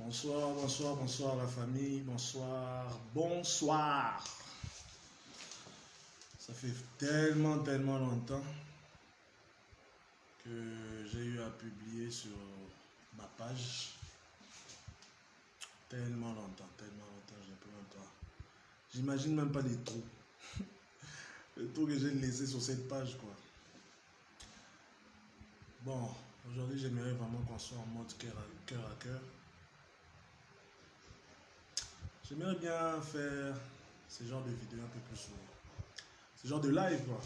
Bonsoir, bonsoir, bonsoir la famille, bonsoir, bonsoir. Ça fait tellement longtemps que j'ai eu à publier sur ma page. Tellement longtemps, j'ai plus longtemps. J'imagine même pas les trous. Les trous que j'ai laissés sur cette page, quoi. Bon, aujourd'hui j'aimerais vraiment qu'on soit en mode cœur à cœur. J'aimerais bien faire ce genre de vidéos un peu plus souvent. Ce genre de live, quoi.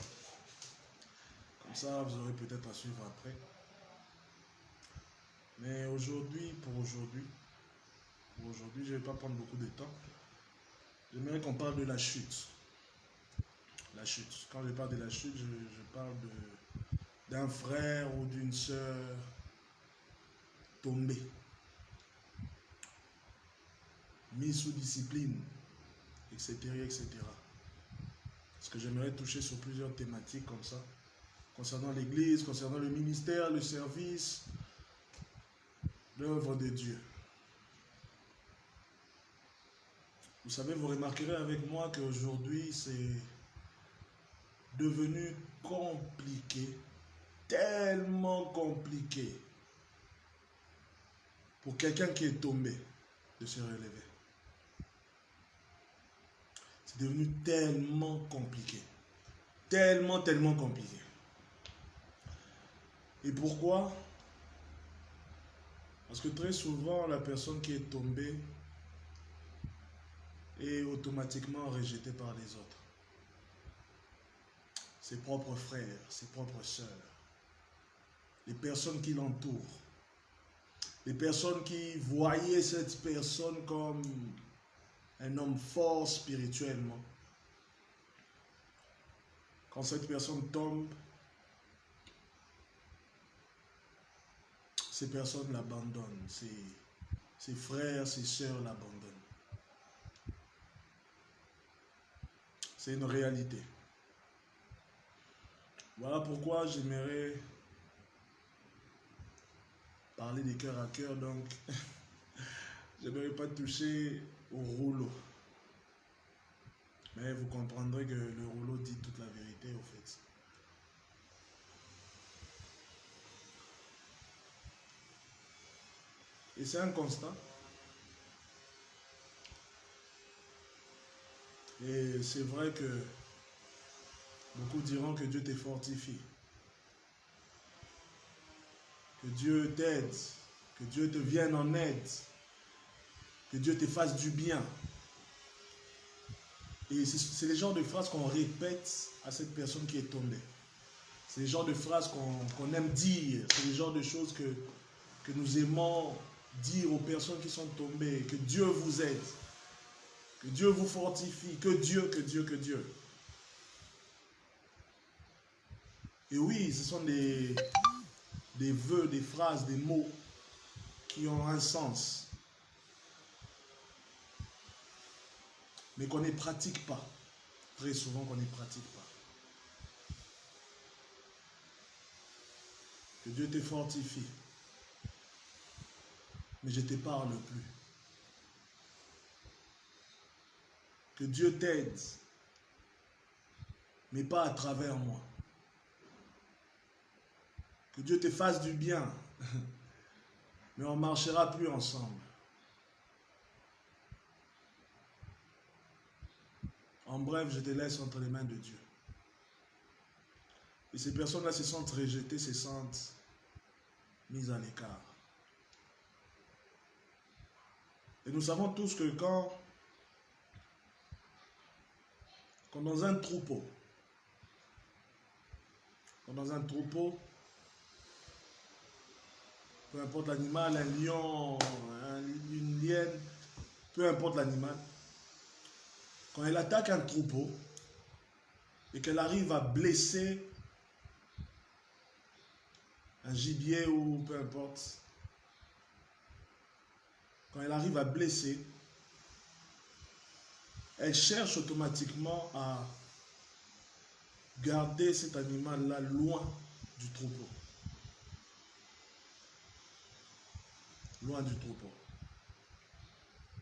Comme ça, vous aurez peut-être à suivre après. Mais aujourd'hui, pour aujourd'hui, je ne vais pas prendre beaucoup de temps. J'aimerais qu'on parle de la chute. La chute. Quand je parle de la chute, je parle d'un frère ou d'une sœur tombée, mis sous discipline, etc., etc. Parce que j'aimerais toucher sur plusieurs thématiques comme ça, concernant l'Église, concernant le ministère, le service, l'œuvre de Dieu. Vous savez, vous remarquerez avec moi qu'aujourd'hui, c'est devenu compliqué, tellement compliqué pour quelqu'un qui est tombé de se relever. C'est devenu tellement compliqué. Tellement compliqué. Et pourquoi? Parce que très souvent, la personne qui est tombée est automatiquement rejetée par les autres. Ses propres frères, ses propres sœurs, les personnes qui l'entourent, les personnes qui voyaient cette personne comme un homme fort spirituellement. Quand cette personne tombe, ces personnes l'abandonnent, ses frères, ses sœurs l'abandonnent. C'est une réalité. Voilà pourquoi j'aimerais parler des cœurs à cœur, donc j'aimerais pas toucher au rouleau. Mais vous comprendrez que le rouleau dit toute la vérité au fait. Et c'est un constat. Et c'est vrai que beaucoup diront que Dieu te fortifie, que Dieu t'aide, que Dieu te vienne en aide, que Dieu te fasse du bien. Et c'est les genres de phrases qu'on répète à cette personne qui est tombée. C'est les genres de phrases qu'on aime dire, c'est les genres de choses que nous aimons dire aux personnes qui sont tombées, que Dieu vous aide, que Dieu vous fortifie, que Dieu. Et oui, ce sont des vœux, des phrases, des mots qui ont un sens, mais qu'on ne pratique pas. Très souvent qu'on ne pratique pas. Que Dieu te fortifie, mais je ne te parle plus. Que Dieu t'aide, mais pas à travers moi. Que Dieu te fasse du bien, mais on ne marchera plus ensemble. En bref, je te laisse entre les mains de Dieu. Et ces personnes-là se sentent rejetées, se sentent mises à l'écart. Et nous savons tous que quand dans un troupeau, peu importe l'animal, un lion, une hyène, peu importe l'animal, quand elle attaque un troupeau et qu'elle arrive à blesser un gibier ou peu importe, quand elle arrive à blesser, elle cherche automatiquement à garder cet animal-là loin du troupeau. Loin du troupeau.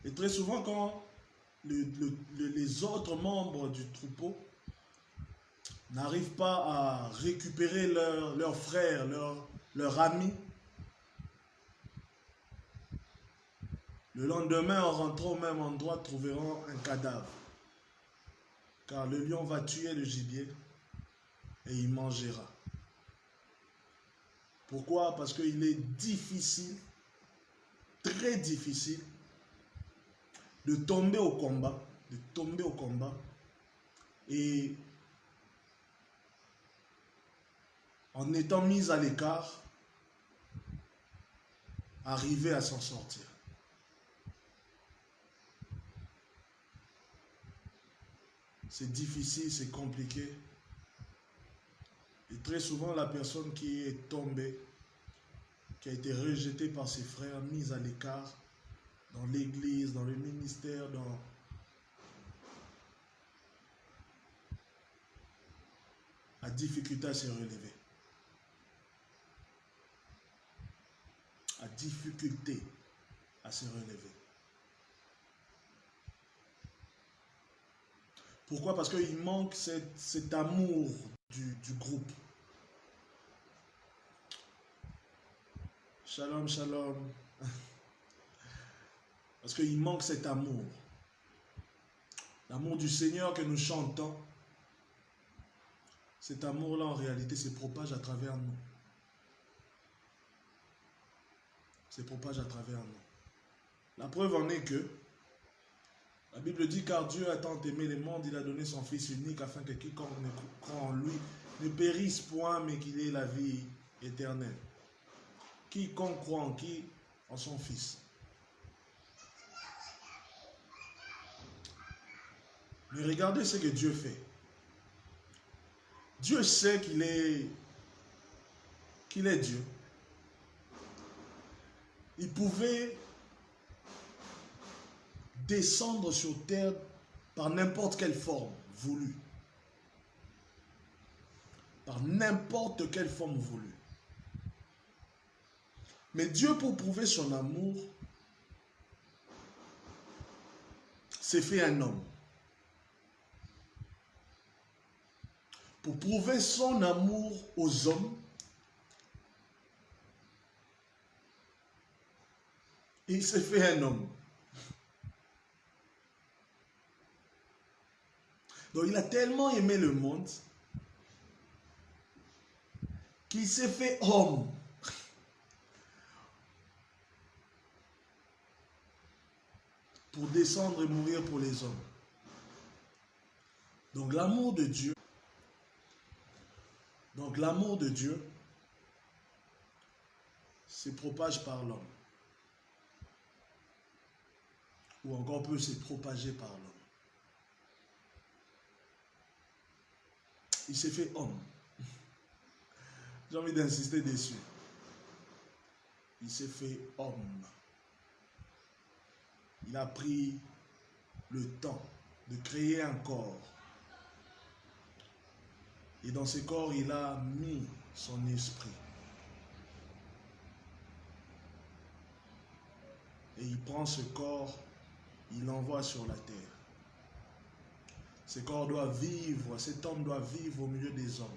Et très souvent, quand les autres membres du troupeau n'arrivent pas à récupérer leur frère, leur ami, le lendemain, en rentrant au même endroit, trouveront un cadavre. Car le lion va tuer le gibier et il mangera. Pourquoi? Parce qu'il est difficile, très difficile, de tomber au combat, et en étant mis à l'écart, arriver à s'en sortir. C'est difficile, c'est compliqué. Et très souvent, la personne qui est tombée, qui a été rejetée par ses frères, mise à l'écart, dans l'église, dans le ministère, a difficulté à se relever. A difficulté à se relever. Pourquoi? Parce qu'il manque cet amour du groupe. Shalom, shalom. Parce qu'il manque cet amour. L'amour du Seigneur que nous chantons. Cet amour-là, en réalité, se propage à travers nous. Se propage à travers nous. La preuve en est que la Bible dit, car Dieu a tant aimé le monde, il a donné son Fils unique afin que quiconque croit en lui ne périsse point, mais qu'il ait la vie éternelle. Quiconque croit en qui? En son Fils. Mais regardez ce que Dieu fait. Dieu sait qu'il est Dieu. Il pouvait descendre sur terre par n'importe quelle forme voulue. Par n'importe quelle forme voulue. Mais Dieu, pour prouver son amour, s'est fait un homme. Pour prouver son amour aux hommes, il s'est fait un homme. Donc il a tellement aimé le monde qu'il s'est fait homme. Pour descendre et mourir pour les hommes. Donc l'amour de Dieu, se propage par l'homme. Ou encore peut se propager par l'homme. Il s'est fait homme. J'ai envie d'insister dessus. Il s'est fait homme. Il a pris le temps de créer un corps. Et dans ce corps, il a mis son esprit. Et il prend ce corps, il l'envoie sur la terre. Ce corps doit vivre, cet homme doit vivre au milieu des hommes.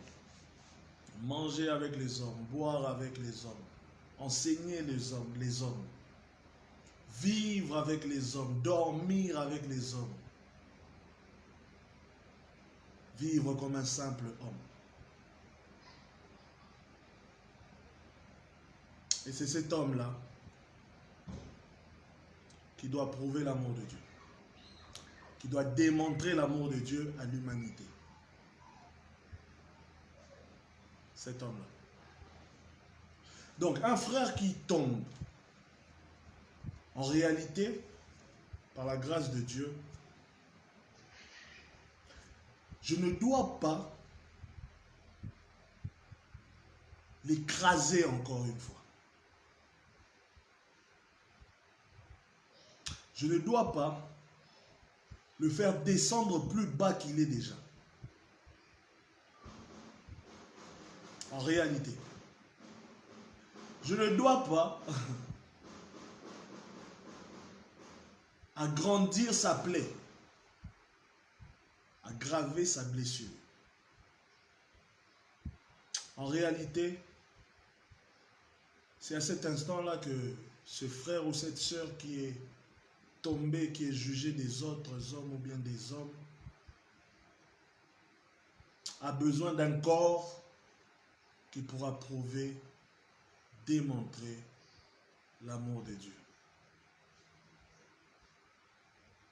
Manger avec les hommes, boire avec les hommes, enseigner les hommes. Vivre avec les hommes, dormir avec les hommes. Vivre comme un simple homme. Et c'est cet homme-là qui doit prouver l'amour de Dieu. Qui doit démontrer l'amour de Dieu à l'humanité. Cet homme-là. Donc un frère qui tombe, en réalité, par la grâce de Dieu, je ne dois pas l'écraser encore une fois. Je ne dois pas le faire descendre plus bas qu'il est déjà. En réalité. Je ne dois pas grandir sa plaie, à graver sa blessure. En réalité, c'est à cet instant-là que ce frère ou cette sœur qui est tombé, qui est jugé des autres hommes ou bien des hommes, a besoin d'un corps qui pourra prouver, démontrer l'amour de Dieu.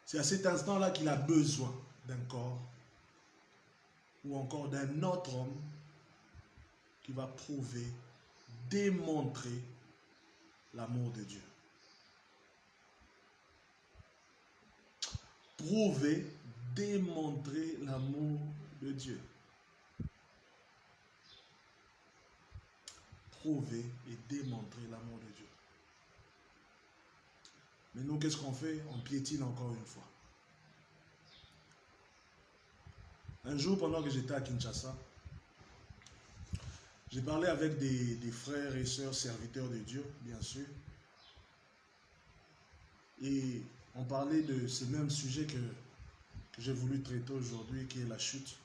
C'est à cet instant-là qu'il a besoin d'un corps ou encore d'un autre homme qui va prouver, démontrer l'amour de Dieu. Prouver, démontrer l'amour de Dieu. Prouver et démontrer l'amour de Dieu. Mais nous, qu'est-ce qu'on fait? On piétine encore une fois. Un jour, pendant que j'étais à Kinshasa, j'ai parlé avec des frères et sœurs serviteurs de Dieu, bien sûr. Et on parlait de ce même sujet que j'ai voulu traiter aujourd'hui, qui est la chute.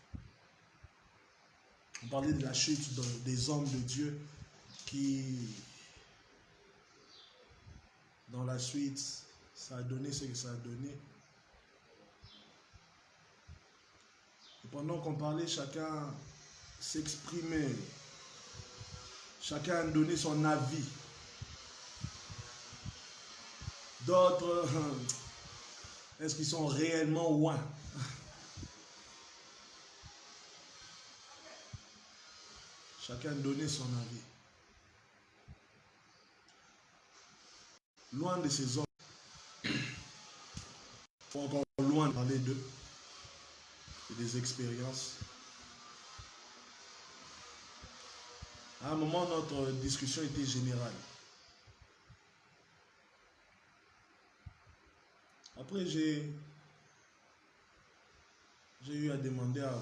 On parlait de la chute des hommes de Dieu qui, dans la suite, ça a donné ce que ça a donné. Et pendant qu'on parlait, chacun s'exprimait, chacun donnait son avis. D'autres, est-ce qu'ils sont réellement loin? Chacun donnait son avis. Loin de ces hommes, encore loin de parler d'eux et des expériences. À un moment, notre discussion était générale. Après, j'ai eu à demander à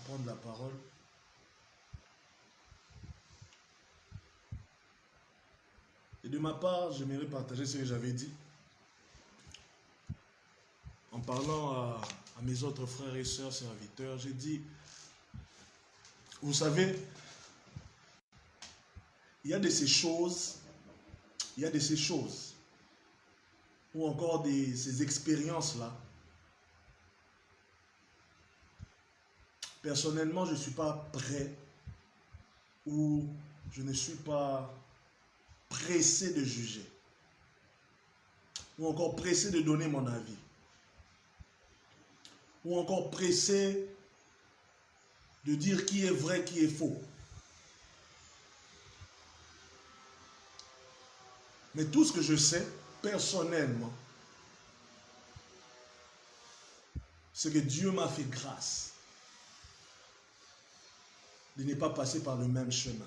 prendre la parole. Et de ma part, j'aimerais partager ce que j'avais dit en parlant à mes autres frères et sœurs serviteurs. J'ai dit, vous savez, il y a de ces choses, ou encore ces expériences-là. Personnellement, je ne suis pas prêt ou je ne suis pas pressé de juger ou encore pressé de donner mon avis ou encore pressé de dire qui est vrai, qui est faux. Mais tout ce que je sais, personnellement, c'est que Dieu m'a fait grâce de ne pas passer par le même chemin.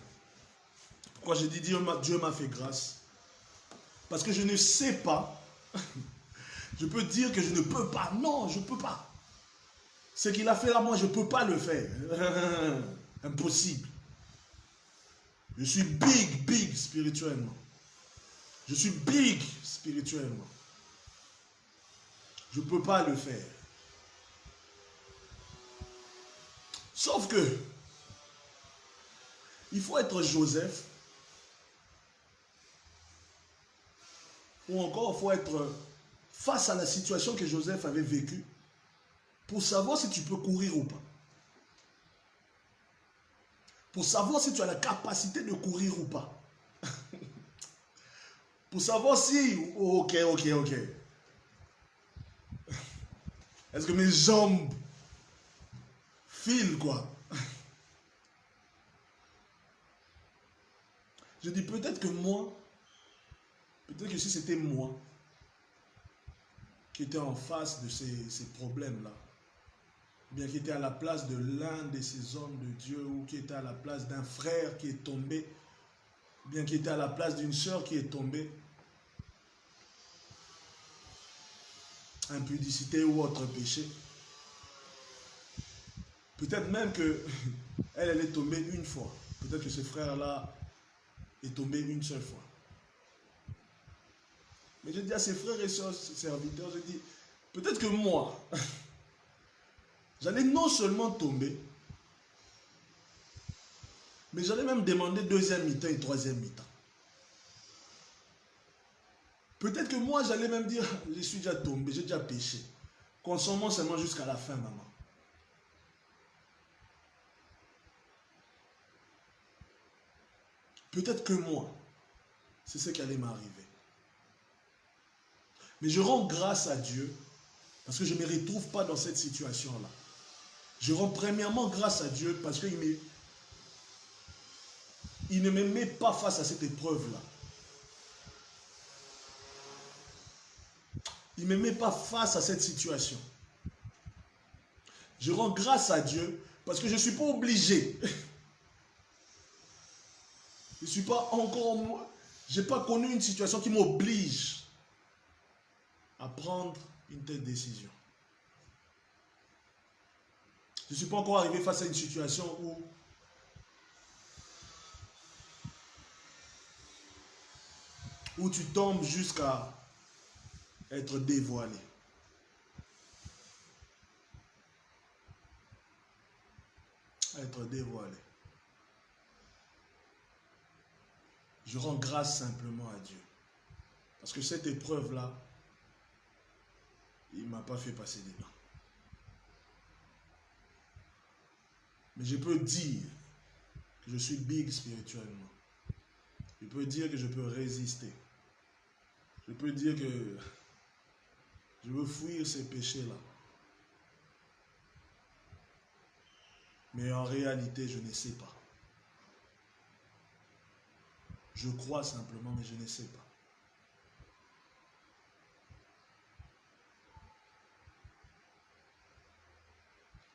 Pourquoi j'ai dit Dieu m'a fait grâce? Parce que je ne sais pas. Je peux dire que je ne peux pas. Non, je ne peux pas. Ce qu'il a fait là, moi, je ne peux pas le faire. Impossible. Je suis big spirituellement. Je suis big spirituellement. Je ne peux pas le faire. Sauf que, il faut être Joseph, ou encore il faut être face à la situation que Joseph avait vécue, pour savoir si tu peux courir ou pas. Pour savoir si tu as la capacité de courir ou pas. Pour savoir si, ok. Est-ce que mes jambes filent, quoi? Je dis peut-être que si c'était moi qui était en face de ces problèmes-là, ou bien qui était à la place de l'un de ces hommes de Dieu, ou qui était à la place d'un frère qui est tombé, ou bien qui était à la place d'une sœur qui est tombée, impudicité ou autre péché, peut-être même que elle est tombée une fois, peut-être que ce frère-là est tombé une seule fois. Mais je dis à ses frères et sœurs serviteurs, je dis, peut-être que moi, j'allais non seulement tomber, mais j'allais même demander deuxième mi-temps et troisième mi-temps. Peut-être que moi, j'allais même dire, je suis déjà tombé, j'ai déjà péché. Consommons seulement jusqu'à la fin, maman. Peut-être que moi, c'est ce qui allait m'arriver. Mais je rends grâce à Dieu parce que je ne me retrouve pas dans cette situation-là. Je rends premièrement grâce à Dieu parce qu'il ne me met pas face à cette épreuve-là. Il ne me met pas face à cette situation. Je rends grâce à Dieu parce que je ne suis pas obligé. Je ne suis pas encore... Je n'ai pas connu une situation qui m'oblige à prendre une telle décision. Je ne suis pas encore arrivé face à une situation où tu tombes jusqu'à être dévoilé. Être dévoilé. Je rends grâce simplement à Dieu. Parce que cette épreuve-là, il ne m'a pas fait passer dedans. Mais je peux dire que je suis big spirituellement. Je peux dire que je peux résister. Je peux dire que je veux fuir ces péchés-là. Mais en réalité, je ne sais pas. Je crois simplement, mais je ne sais pas.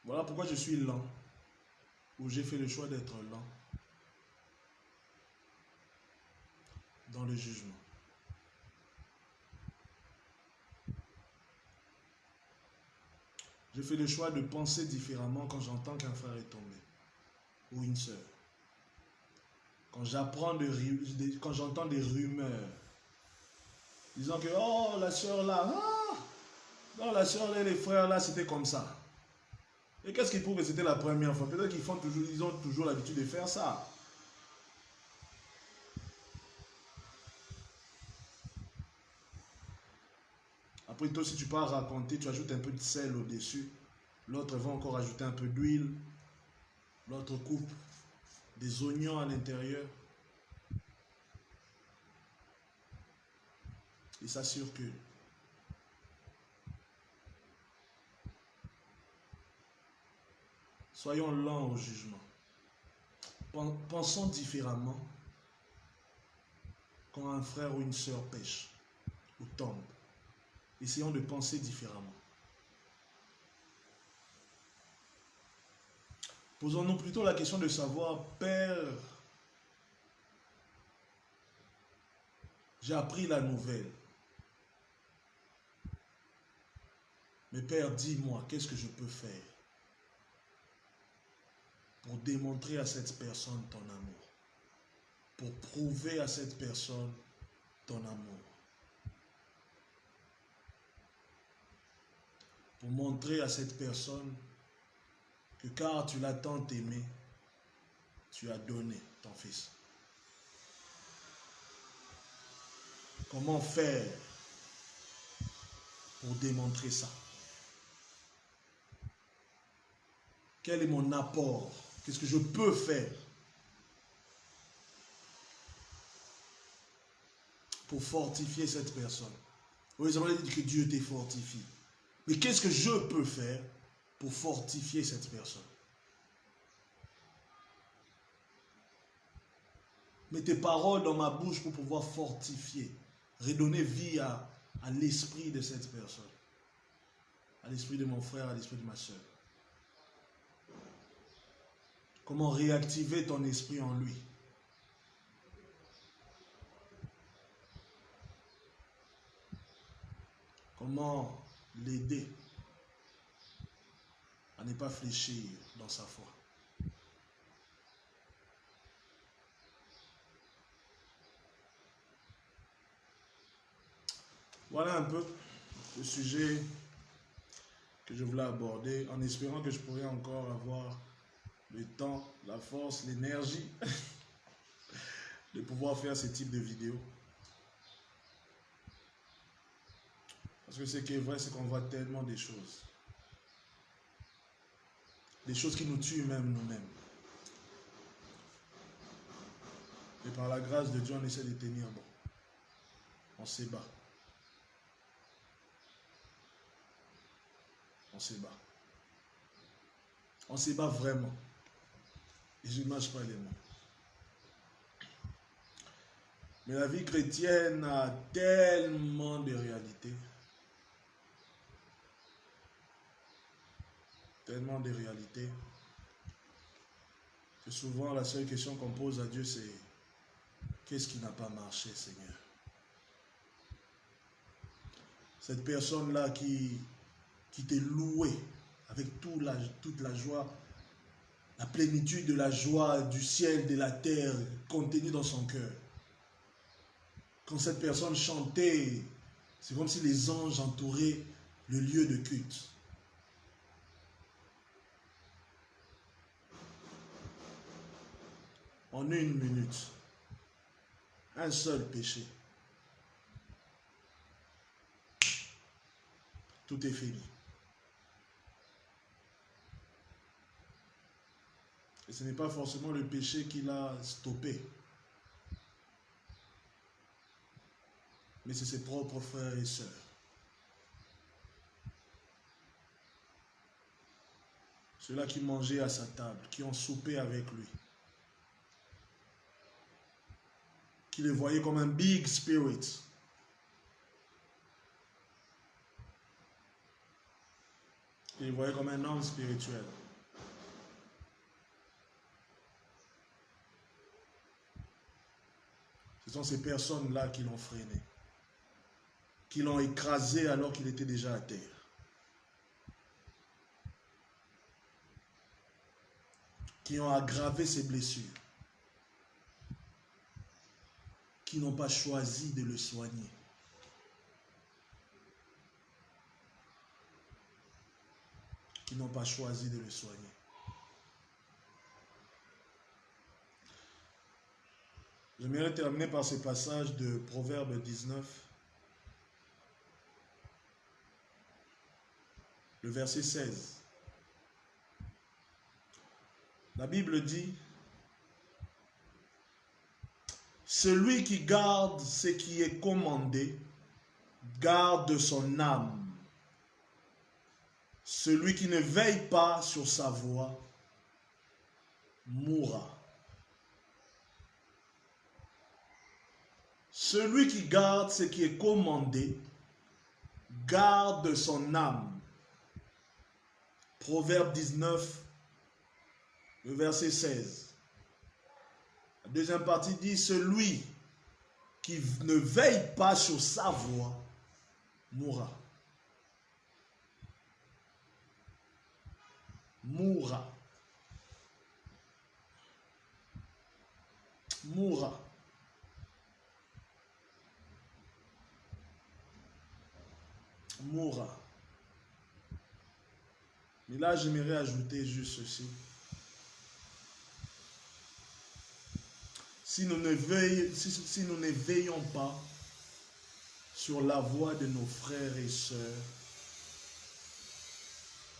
Voilà pourquoi je suis lent, ou j'ai fait le choix d'être lent dans le jugement. Je fais le choix de penser différemment quand j'entends qu'un frère est tombé, ou une sœur. Quand j'entends des rumeurs, disant que, oh, la sœur là, ah, non, la sœur là, les frères là, c'était comme ça. Et qu'est-ce qui prouve que c'était la première fois? Peut-être qu'ils ont toujours l'habitude de faire ça. Après, toi, si tu pars raconter, tu ajoutes un peu de sel au-dessus. L'autre va encore ajouter un peu d'huile. L'autre coupe des oignons à l'intérieur. Et s'assure que soyons lents au jugement. Pensons différemment quand un frère ou une sœur pêche ou tombe. Essayons de penser différemment. Posons-nous plutôt la question de savoir, Père, j'ai appris la nouvelle. Mais Père, dis-moi, qu'est-ce que je peux faire pour démontrer à cette personne ton amour, pour prouver à cette personne ton amour, pour montrer à cette personne que car tu l'as tant aimé, tu as donné ton fils. Comment faire pour démontrer ça? Quel est mon apport? Qu'est-ce que je peux faire pour fortifier cette personne? Oui, ça veut dire que Dieu te fortifie. Mais qu'est-ce que je peux faire pour fortifier cette personne? Mets tes paroles dans ma bouche pour pouvoir fortifier, redonner vie à l'esprit de cette personne, à l'esprit de mon frère, à l'esprit de ma soeur. Comment réactiver ton esprit en lui? Comment l'aider à ne pas fléchir dans sa foi? Voilà un peu le sujet que je voulais aborder, en espérant que je pourrais encore avoir le temps, la force, l'énergie de pouvoir faire ce type de vidéos. Parce que ce qui est vrai, c'est qu'on voit tellement des choses. Des choses qui nous tuent même nous-mêmes. Et par la grâce de Dieu, on essaie de tenir bon. On se bat. On se bat. On se bat vraiment. Et je ne mâche pas les mots. Mais la vie chrétienne a tellement de réalités. Tellement de réalités. Que souvent, la seule question qu'on pose à Dieu, c'est qu'est-ce qui n'a pas marché, Seigneur? Cette personne-là qui t'est louée avec toute la joie, la plénitude de la joie du ciel, de la terre contenue dans son cœur. Quand cette personne chantait, c'est comme si les anges entouraient le lieu de culte. En 1 minute, un seul péché. Tout est fini. Et ce n'est pas forcément le péché qui l'a stoppé. Mais c'est ses propres frères et sœurs. Ceux-là qui mangeaient à sa table, qui ont soupé avec lui. Qui le voyaient comme un big spirit. Qui le voyaient comme un homme spirituel. Ce sont ces personnes-là qui l'ont freiné. Qui l'ont écrasé alors qu'il était déjà à terre. Qui ont aggravé ses blessures. Qui n'ont pas choisi de le soigner. Qui n'ont pas choisi de le soigner. J'aimerais terminer par ce passage de Proverbe 19. Le verset 16. La Bible dit, celui qui garde ce qui est commandé, garde son âme. Celui qui ne veille pas sur sa voie, mourra. Celui qui garde ce qui est commandé, garde son âme. Proverbe 19, le verset 16. La deuxième partie dit, celui qui ne veille pas sur sa voie, mourra. Mourra. Mourra. Mourra. Mais là, j'aimerais ajouter juste ceci. Si nous ne veillons pas sur la voie de nos frères et sœurs,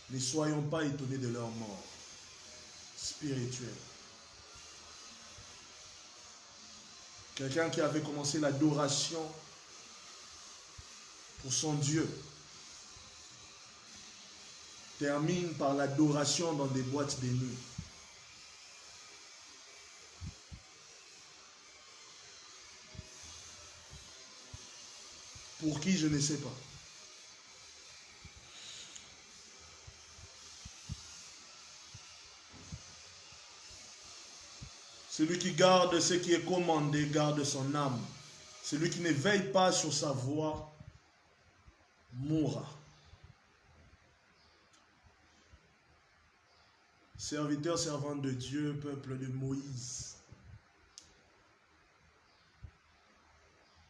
ne soyons pas étonnés de leur mort spirituelle. Quelqu'un qui avait commencé l'adoration pour son Dieu termine par l'adoration dans des boîtes de nuit. Pour qui, je ne sais pas. Celui qui garde ce qui est commandé, garde son âme. Celui qui ne veille pas sur sa voie, mourra. Serviteurs, servantes de Dieu, peuple de Moïse,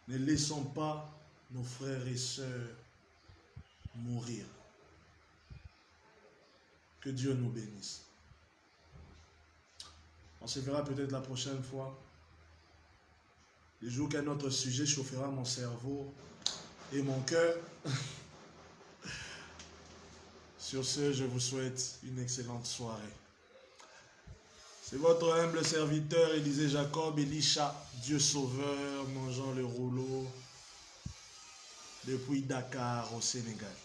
ne laissons pas nos frères et sœurs mourir. Que Dieu nous bénisse. On se verra peut-être la prochaine fois. Le jour qu'un autre sujet chauffera mon cerveau et mon cœur. Sur ce, je vous souhaite une excellente soirée. C'est votre humble serviteur Élisée Jacob Elisha, Dieu sauveur, mangeant le rouleau depuis Dakar au Sénégal.